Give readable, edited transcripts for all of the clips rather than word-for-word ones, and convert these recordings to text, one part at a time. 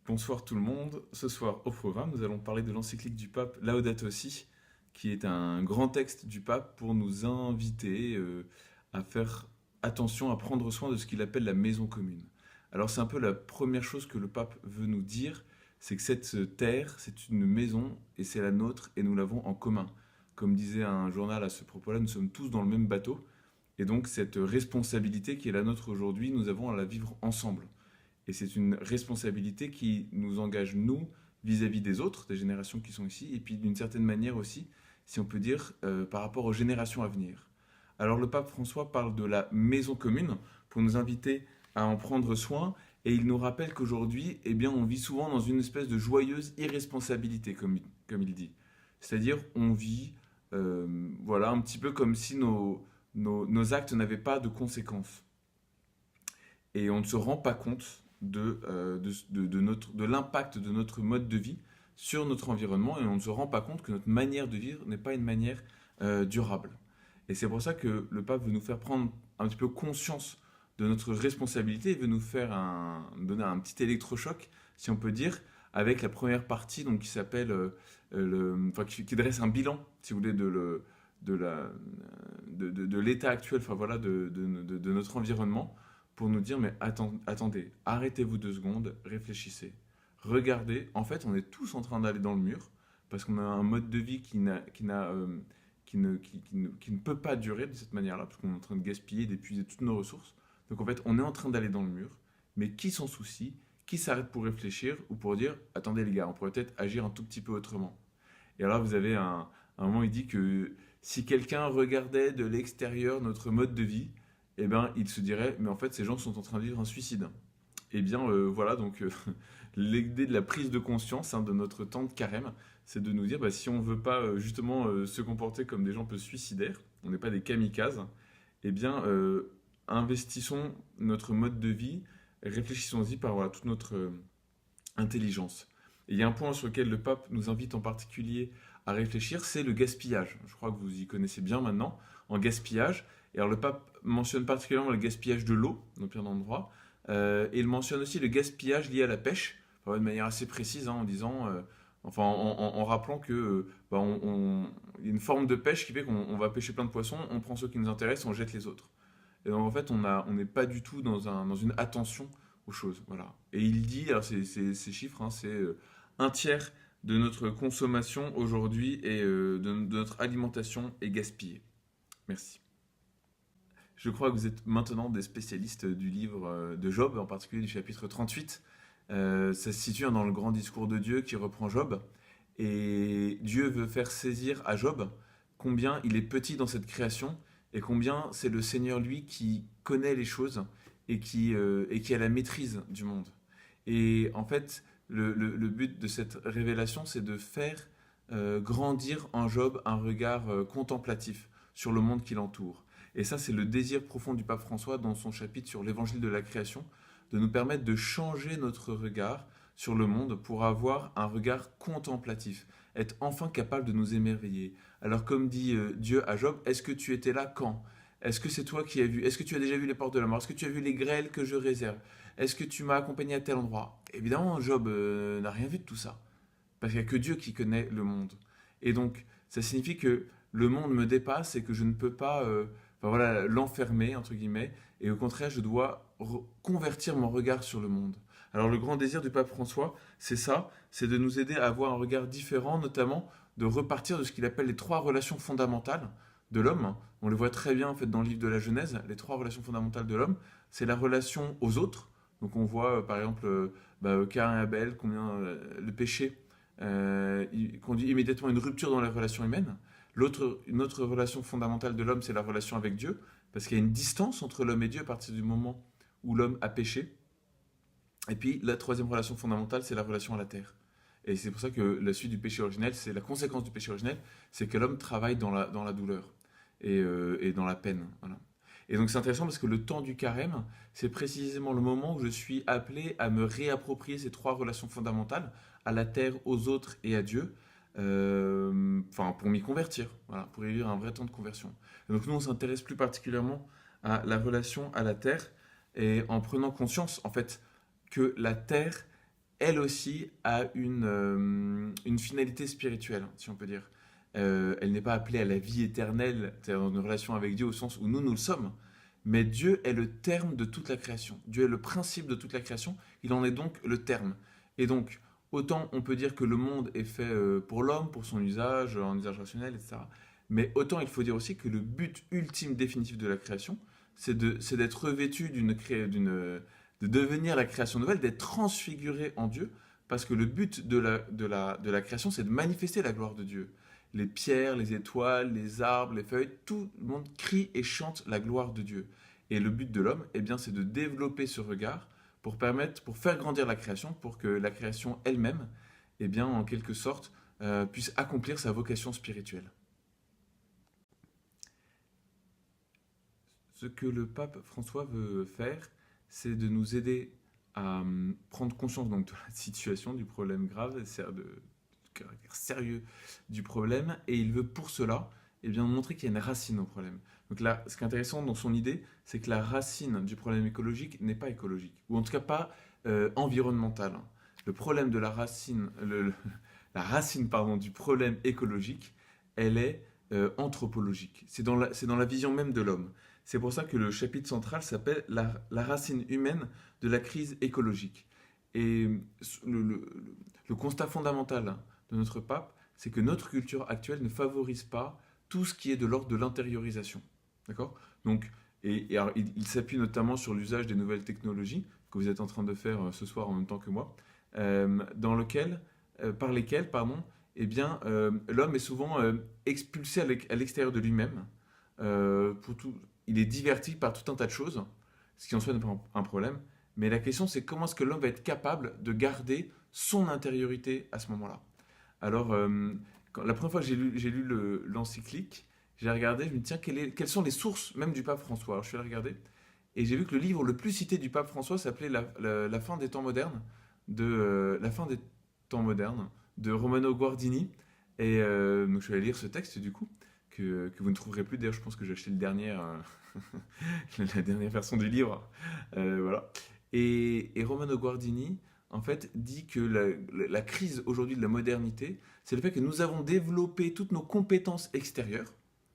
Bonsoir tout le monde. Ce soir au programme, nous allons parler de l'encyclique du pape Laudato Si, qui est un grand texte du pape pour nous inviter à faire attention, à prendre soin de ce qu'il appelle la maison commune. Alors c'est un peu la première chose que le pape veut nous dire, c'est que cette terre, c'est une maison et c'est la nôtre et nous l'avons en commun. Comme disait un journal à ce propos-là, nous sommes tous dans le même bateau et donc cette responsabilité qui est la nôtre aujourd'hui, nous avons à la vivre ensemble. Et c'est une responsabilité qui nous engage, nous, vis-à-vis des autres, des générations qui sont ici, et puis d'une certaine manière aussi, si on peut dire, par rapport aux générations à venir. Alors le pape François parle de la maison commune pour nous inviter à en prendre soin, et il nous rappelle qu'aujourd'hui, eh bien, on vit souvent dans une espèce de joyeuse irresponsabilité, comme il dit. C'est-à-dire, on vit, voilà, un petit peu comme si nos actes n'avaient pas de conséquences. Et on ne se rend pas compte de l'impact de notre mode de vie sur notre environnement et on ne se rend pas compte que notre manière de vivre n'est pas une manière durable. Et c'est pour ça que le pape veut nous faire prendre un petit peu conscience de notre responsabilité et veut nous faire donner un petit électrochoc, si on peut dire, avec la première partie donc, qui s'appelle, enfin, qui dresse un bilan, si vous voulez, de l'état actuel, enfin voilà, de notre environnement pour nous dire, mais attendez, arrêtez-vous 2 secondes, réfléchissez. Regardez, en fait, on est tous en train d'aller dans le mur, parce qu'on a un mode de vie qui ne peut pas durer de cette manière-là, parce qu'on est en train de gaspiller, d'épuiser toutes nos ressources. Donc en fait, on est en train d'aller dans le mur, mais qui s'en soucie, qui s'arrête pour réfléchir, ou pour dire, attendez les gars, on pourrait peut-être agir un tout petit peu autrement. Et alors vous avez un moment, il dit que si quelqu'un regardait de l'extérieur notre mode de vie, eh ben, il se dirait, mais en fait, ces gens sont en train de vivre un suicide. Eh bien, voilà, donc l'idée de la prise de conscience de notre temps de carême, c'est de nous dire, bah, si on ne veut pas justement se comporter comme des gens un peu suicidaires, on n'est pas des kamikazes, eh bien, investissons notre mode de vie, réfléchissons-y par voilà, toute notre intelligence. Et il y a un point sur lequel le pape nous invite en particulier à réfléchir, c'est le gaspillage. Je crois que vous y connaissez bien maintenant, en gaspillage. Et alors le pape mentionne particulièrement le gaspillage de l'eau, dans plein d'endroits, et il mentionne aussi le gaspillage lié à la pêche, de manière assez précise, en disant, enfin en rappelant que bah, il y a une forme de pêche qui fait qu'on va pêcher plein de poissons, on prend ceux qui nous intéressent, on jette les autres. Et donc en fait, on n'est pas du tout dans une attention aux choses. Voilà. Et il dit, alors ces chiffres, c'est un tiers de notre consommation aujourd'hui et de notre alimentation est gaspillée. Merci. Je crois que vous êtes maintenant des spécialistes du livre de Job, en particulier du chapitre 38. Ça se situe dans le grand discours de Dieu qui reprend Job. Et Dieu veut faire saisir à Job combien il est petit dans cette création et combien c'est le Seigneur lui qui connaît les choses et qui a la maîtrise du monde. Et en fait, le but de cette révélation, c'est de faire grandir en Job un regard contemplatif sur le monde qui l'entoure. Et ça, c'est le désir profond du pape François dans son chapitre sur l'évangile de la création, de nous permettre de changer notre regard sur le monde pour avoir un regard contemplatif, être enfin capable de nous émerveiller. Alors comme dit Dieu à Job, est-ce que tu étais là quand? Est-ce que c'est toi qui as vu? Est-ce que tu as déjà vu les portes de la mort? Est-ce que tu as vu les grêles que je réserve? Est-ce que tu m'as accompagné à tel endroit? Évidemment, Job n'a rien vu de tout ça. Parce qu'il n'y a que Dieu qui connaît le monde. Et donc, ça signifie que le monde me dépasse et que je ne peux pas enfin, voilà, l'enfermer, entre guillemets, et au contraire, je dois convertir mon regard sur le monde. Alors, le grand désir du pape François, c'est ça, c'est de nous aider à avoir un regard différent, notamment de repartir de ce qu'il appelle les 3 relations fondamentales de l'homme. On les voit très bien en fait dans le livre de la Genèse, les 3 relations fondamentales de l'homme. C'est la relation aux autres. Donc on voit par exemple Caïn et Abel, combien le péché il conduit immédiatement à une rupture dans les relations humaines. Une autre relation fondamentale de l'homme, c'est la relation avec Dieu, parce qu'il y a une distance entre l'homme et Dieu à partir du moment où l'homme a péché. Et puis la troisième relation fondamentale, c'est la relation à la terre. Et c'est pour ça que la suite du péché originel, c'est la conséquence du péché originel, c'est que l'homme travaille dans la douleur et dans la peine. Voilà. Et donc c'est intéressant parce que le temps du carême, c'est précisément le moment où je suis appelé à me réapproprier ces 3 relations fondamentales, à la terre, aux autres et à Dieu, pour m'y convertir, voilà, pour y vivre un vrai temps de conversion. Et donc nous, on s'intéresse plus particulièrement à la relation à la terre et en prenant conscience, en fait, que la terre elle aussi, a une finalité spirituelle, si on peut dire. Elle n'est pas appelée à la vie éternelle, c'est-à-dire dans une relation avec Dieu au sens où nous le sommes, mais Dieu est le terme de toute la création. Dieu est le principe de toute la création, il en est donc le terme. Et donc, autant on peut dire que le monde est fait pour l'homme, pour son usage, en usage rationnel, etc. Mais autant il faut dire aussi que le but ultime définitif de la création, c'est d'être revêtu de devenir la création nouvelle, d'être transfiguré en Dieu, parce que le but de la création, c'est de manifester la gloire de Dieu. Les pierres, les étoiles, les arbres, les feuilles, tout le monde crie et chante la gloire de Dieu. Et le but de l'homme, eh bien, c'est de développer ce regard pour faire grandir la création, pour que la création elle-même, eh bien, en quelque sorte, puisse accomplir sa vocation spirituelle. Ce que le pape François veut faire, c'est de nous aider à prendre conscience donc, de la situation, du problème grave, du caractère sérieux du problème, et il veut pour cela eh bien, montrer qu'il y a une racine au problème. Donc là, ce qui est intéressant dans son idée, c'est que la racine du problème écologique n'est pas écologique, ou en tout cas pas environnementale. Le problème de la racine, la racine pardon, du problème écologique, elle est anthropologique. C'est dans la vision même de l'homme. C'est pour ça que le chapitre central s'appelle la racine humaine de la crise écologique. Et le constat fondamental de notre pape, c'est que notre culture actuelle ne favorise pas tout ce qui est de l'ordre de l'intériorisation. D'accord? Donc, et alors, il s'appuie notamment sur l'usage des nouvelles technologies que vous êtes en train de faire ce soir en même temps que moi, par lesquelles, pardon, eh bien, l'homme est souvent expulsé à l'extérieur de lui-même. Il est diverti par tout un tas de choses, ce qui en soi n'est pas un problème. Mais la question, c'est comment est-ce que l'homme va être capable de garder son intériorité à ce moment-là. Alors, la première fois que j'ai lu l'encyclique, j'ai regardé, je me dis, tiens, quelles sont les sources même du pape François? Alors, je suis allé regarder, et j'ai vu que le livre le plus cité du pape François s'appelait La fin des temps modernes, La fin des temps modernes, de Romano Guardini. Et donc, je suis allé lire ce texte, du coup, que vous ne trouverez plus. D'ailleurs, je pense que j'ai acheté la dernière version du livre. Voilà. Et Romano Guardini, en fait, dit que la crise aujourd'hui de la modernité, c'est le fait que nous avons développé toutes nos compétences extérieures,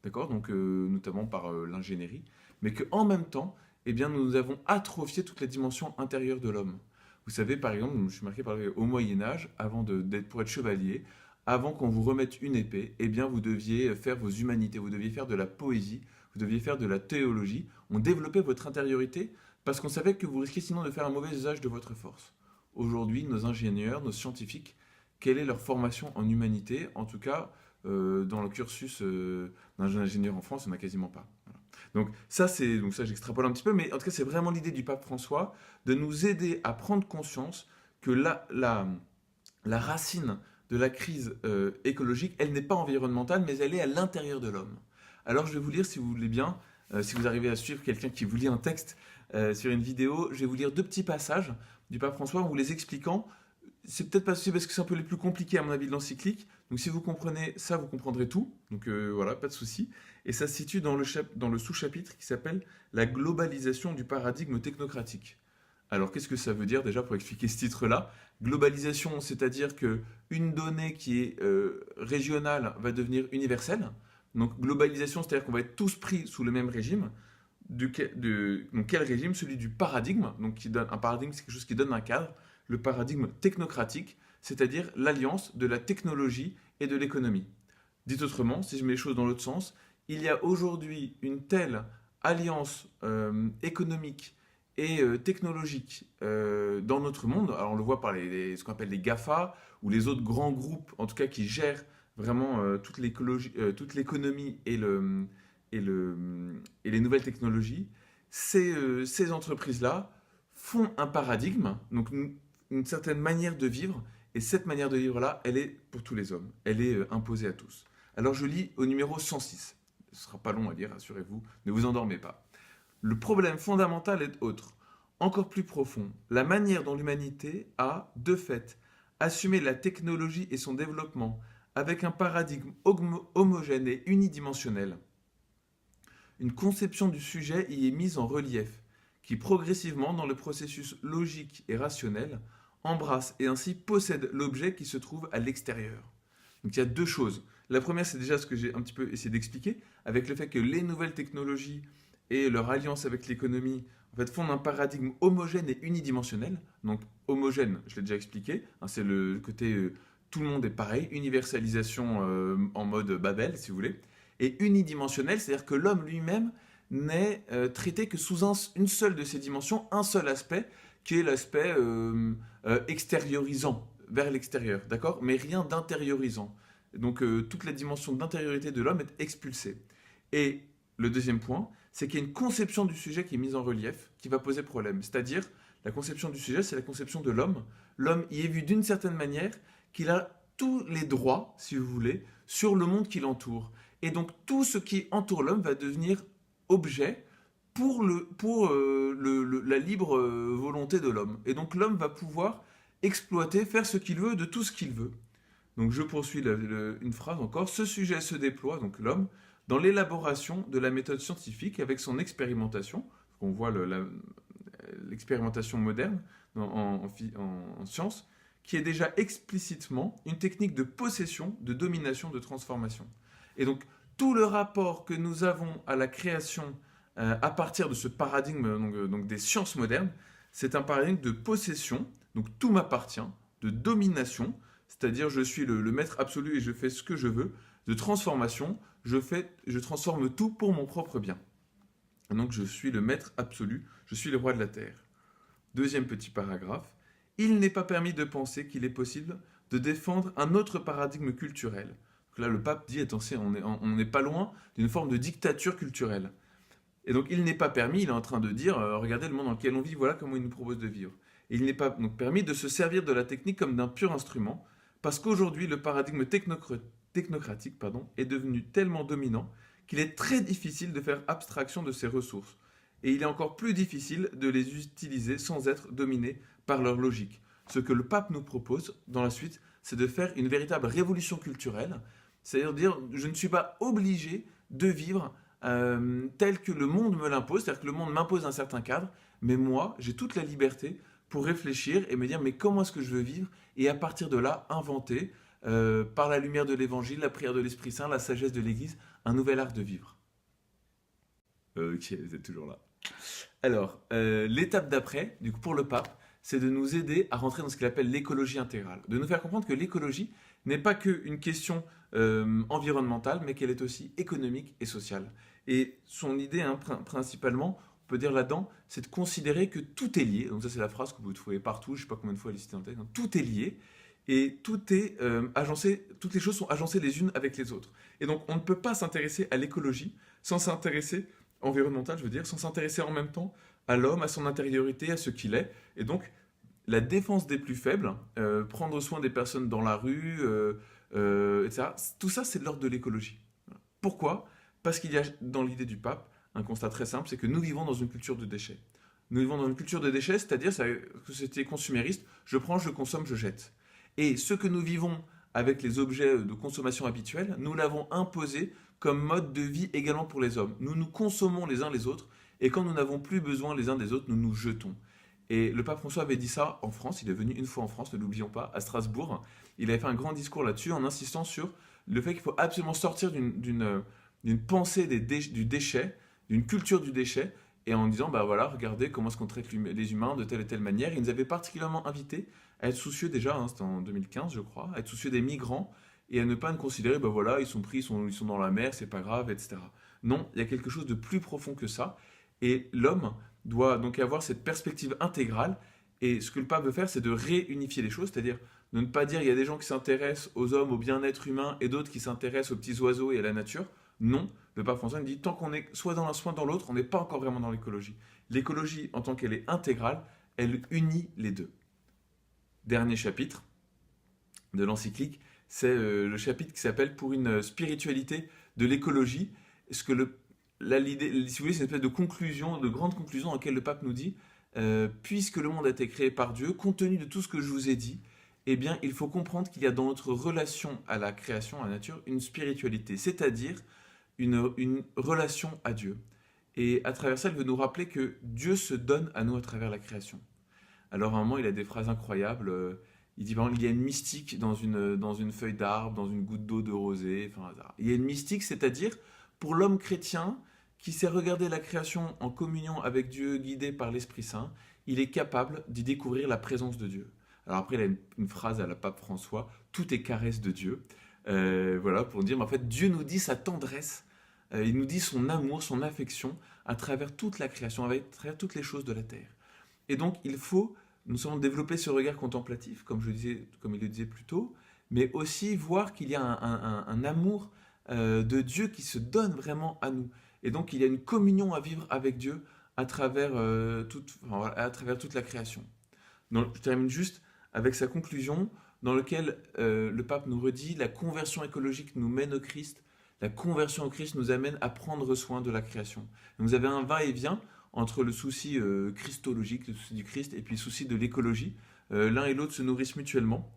d'accord, donc notamment par l'ingénierie, mais qu'en même temps, eh bien, nous avons atrophié toutes les dimensions intérieures de l'homme. Vous savez, par exemple, je suis marqué par au Moyen-Âge, pour être chevalier, avant qu'on vous remette une épée, eh bien, vous deviez faire vos humanités, vous deviez faire de la poésie, vous deviez faire de la théologie. On développait votre intériorité parce qu'on savait que vous risquiez sinon de faire un mauvais usage de votre force. Aujourd'hui, nos ingénieurs, nos scientifiques, quelle est leur formation en humanité? En tout cas, dans le cursus d'un ingénieur en France, il n'y en a quasiment pas. Voilà. Donc ça, j'extrapole un petit peu, mais en tout cas, c'est vraiment l'idée du pape François de nous aider à prendre conscience que la racine de la crise écologique, elle n'est pas environnementale, mais elle est à l'intérieur de l'homme. Alors, je vais vous lire, si vous voulez bien, si vous arrivez à suivre quelqu'un qui vous lit un texte sur une vidéo, je vais vous lire 2 petits passages du pape François en vous les expliquant. C'est peut-être pas possible parce que c'est un peu les plus compliqués à mon avis de l'encyclique. Donc si vous comprenez ça, vous comprendrez tout. Donc voilà, pas de souci. Et ça se situe dans le sous-chapitre qui s'appelle la globalisation du paradigme technocratique. Alors qu'est-ce que ça veut dire déjà pour expliquer ce titre-là? Globalisation, c'est-à-dire que une donnée qui est régionale va devenir universelle. Donc globalisation, c'est-à-dire qu'on va être tous pris sous le même régime. Donc quel régime? Celui du paradigme. Donc un paradigme, c'est quelque chose qui donne un cadre. Le paradigme technocratique, c'est-à-dire l'alliance de la technologie et de l'économie. Dit autrement, si je mets les choses dans l'autre sens, il y a aujourd'hui une telle alliance économique et technologique dans notre monde. Alors on le voit par ce qu'on appelle les GAFA ou les autres grands groupes, en tout cas qui gèrent vraiment toute l'économie et les nouvelles technologies. Ces entreprises-là font un paradigme, donc une certaine manière de vivre, et cette manière de vivre-là, elle est pour tous les hommes, elle est imposée à tous. Alors je lis au numéro 106, ce ne sera pas long à lire, rassurez-vous, ne vous endormez pas. Le problème fondamental est autre, encore plus profond, la manière dont l'humanité a, de fait, assumé la technologie et son développement avec un paradigme homogène et unidimensionnel. Une conception du sujet y est mise en relief, qui progressivement, dans le processus logique et rationnel, embrasse et ainsi possède l'objet qui se trouve à l'extérieur. Donc il y a deux choses. La première, c'est déjà ce que j'ai un petit peu essayé d'expliquer, avec le fait que les nouvelles technologies et leur alliance avec l'économie en fait, fondent un paradigme homogène et unidimensionnel. Donc homogène, je l'ai déjà expliqué, hein, c'est le côté tout le monde est pareil, universalisation en mode Babel, si vous voulez, et unidimensionnel, c'est-à-dire que l'homme lui-même n'est traité que sous une seule de ses dimensions, un seul aspect, qui est l'aspect extériorisant, vers l'extérieur, d'accord? Mais rien d'intériorisant. Donc toute la dimension d'intériorité de l'homme est expulsée. Et le deuxième point, c'est qu'il y a une conception du sujet qui est mise en relief, qui va poser problème. C'est-à-dire, la conception du sujet, c'est la conception de l'homme. L'homme y est vu d'une certaine manière qu'il a tous les droits, si vous voulez, sur le monde qui l'entoure. Et donc tout ce qui entoure l'homme va devenir objet pour la libre volonté de l'homme. Et donc l'homme va pouvoir exploiter, faire ce qu'il veut de tout ce qu'il veut. Donc je poursuis une phrase encore. Ce sujet se déploie, donc l'homme, dans l'élaboration de la méthode scientifique avec son expérimentation. On voit l'expérimentation moderne en sciences, qui est déjà explicitement une technique de possession, de domination, de transformation. Et donc tout le rapport que nous avons à la création à partir de ce paradigme donc des sciences modernes, c'est un paradigme de possession, donc tout m'appartient, de domination, c'est-à-dire je suis le maître absolu et je fais ce que je veux, de transformation, je transforme tout pour mon propre bien. Et donc je suis le maître absolu, je suis le roi de la terre. Deuxième petit paragraphe, il n'est pas permis de penser qu'il est possible de défendre un autre paradigme culturel. Donc là le pape dit, attention, on n'est pas loin d'une forme de dictature culturelle. Et donc il n'est pas permis, il est en train de dire, regardez le monde dans lequel on vit, voilà comment il nous propose de vivre. Et il n'est pas donc permis de se servir de la technique comme d'un pur instrument, parce qu'aujourd'hui le paradigme technocratique est devenu tellement dominant qu'il est très difficile de faire abstraction de ses ressources. Et il est encore plus difficile de les utiliser sans être dominé par leur logique. Ce que le pape nous propose dans la suite, c'est de faire une véritable révolution culturelle, c'est-à-dire dire, je ne suis pas obligé de vivre tel que le monde me l'impose, c'est-à-dire que le monde m'impose un certain cadre, mais moi, j'ai toute la liberté pour réfléchir et me dire, mais comment est-ce que je veux vivre? Et à partir de là, inventer, par la lumière de l'évangile, la prière de l'Esprit Saint, la sagesse de l'Église, un nouvel art de vivre. Ok, vous êtes toujours là. Alors, l'étape d'après, du coup, pour le pape, c'est de nous aider à rentrer dans ce qu'il appelle l'écologie intégrale. De nous faire comprendre que l'écologie n'est pas qu'une question environnementale, mais qu'elle est aussi économique et sociale. Et son idée, principalement, on peut dire là-dedans, c'est de considérer que tout est lié. Donc ça, c'est la phrase que vous trouvez partout, je ne sais pas combien de fois elle est citée en tête. Hein. Tout est lié et tout est agencé, toutes les choses sont agencées les unes avec les autres. Et donc, on ne peut pas s'intéresser à l'écologie sans s'intéresser environnementale, je veux dire, sans s'intéresser en même temps à l'homme, à son intériorité, à ce qu'il est. Et donc, la défense des plus faibles, prendre soin des personnes dans la rue, etc. Tout ça, c'est de l'ordre de l'écologie. Pourquoi? Parce qu'il y a dans l'idée du pape un constat très simple, c'est que nous vivons dans une culture de déchets. Nous vivons dans une culture de déchets, c'est-à-dire que c'était consumériste, je prends, je consomme, je jette. Et ce que nous vivons avec les objets de consommation habituels, nous l'avons imposé comme mode de vie également pour les hommes. Nous nous consommons les uns les autres, et quand nous n'avons plus besoin les uns des autres, nous nous jetons. Et le pape François avait dit ça en France, il est venu une fois en France, ne l'oublions pas, à Strasbourg. Il avait fait un grand discours là-dessus en insistant sur le fait qu'il faut absolument sortir d'une pensée du déchet, d'une culture du déchet, et en disant, bah voilà, regardez comment est-ce qu'on traite les humains de telle et telle manière. Il nous avait particulièrement invités à être soucieux déjà, hein, c'était en 2015 je crois, à être soucieux des migrants, et à ne pas nous considérer, bah voilà, ils sont pris, ils sont dans la mer, c'est pas grave, etc. Non, il y a quelque chose de plus profond que ça, et l'homme doit donc avoir cette perspective intégrale, et ce que le pape veut faire, c'est de réunifier les choses, c'est-à-dire de ne pas dire il y a des gens qui s'intéressent aux hommes, au bien-être humain, et d'autres qui s'intéressent aux petits oiseaux et à la nature. Non, le pape François nous dit tant qu'on est soit dans l'un, soit dans l'autre, on n'est pas encore vraiment dans l'écologie. L'écologie, en tant qu'elle est intégrale, elle unit les deux. Dernier chapitre de l'encyclique, c'est le chapitre qui s'appelle Pour une spiritualité de l'écologie. Ce que l'idée, si vous voulez, c'est une espèce de conclusion, de grande conclusion dans laquelle le pape nous dit puisque le monde a été créé par Dieu, compte tenu de tout ce que je vous ai dit, eh bien, il faut comprendre qu'il y a dans notre relation à la création, à la nature, une spiritualité, c'est-à-dire une relation à Dieu. Et à travers ça, elle veut nous rappeler que Dieu se donne à nous à travers la création. Alors à un moment, il a des phrases incroyables. Il dit par exemple, il y a une mystique dans une feuille d'arbre, dans une goutte d'eau de rosée. Enfin, il y a une mystique, c'est-à-dire pour l'homme chrétien qui sait regarder la création en communion avec Dieu, guidé par l'Esprit Saint, il est capable d'y découvrir la présence de Dieu. Alors après, il a une phrase à la pape François, tout est caresse de Dieu. Voilà, pour dire, mais en fait, Dieu nous dit sa tendresse, il nous dit son amour, son affection à travers toute la création, à travers toutes les choses de la terre. Et donc, il faut non seulement développer ce regard contemplatif, comme il le disait plus tôt, mais aussi voir qu'il y a un amour de Dieu qui se donne vraiment à nous. Et donc, il y a une communion à vivre avec Dieu à travers toute la création. Donc, je termine juste avec sa conclusion, dans laquelle le pape nous redit la conversion écologique nous mène au Christ, la conversion au Christ nous amène à prendre soin de la création. Donc, vous avez un va-et-vient entre le souci christologique, le souci du Christ, et puis le souci de l'écologie. L'un et l'autre se nourrissent mutuellement.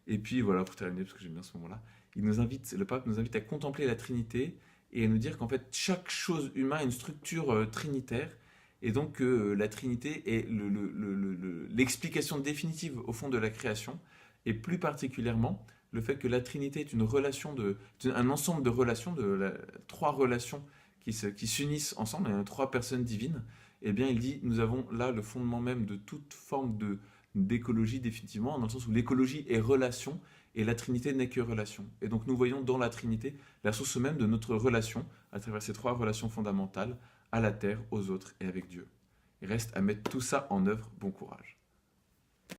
Et puis voilà, pour terminer, parce que j'aime bien ce moment-là, le pape nous invite à contempler la Trinité et à nous dire qu'en fait, chaque chose humaine a une structure trinitaire, et donc que la Trinité est l'explication définitive au fond de la création, et plus particulièrement le fait que la Trinité est un ensemble de relations, trois relations qui s'unissent ensemble, il y a trois personnes divines. Eh bien, il dit, nous avons là le fondement même de toute forme d'écologie définitivement, dans le sens où l'écologie est relation et la Trinité n'est que relation. Et donc nous voyons dans la Trinité la source même de notre relation, à travers ces trois relations fondamentales, à la terre, aux autres et avec Dieu. Il reste à mettre tout ça en œuvre. Bon courage.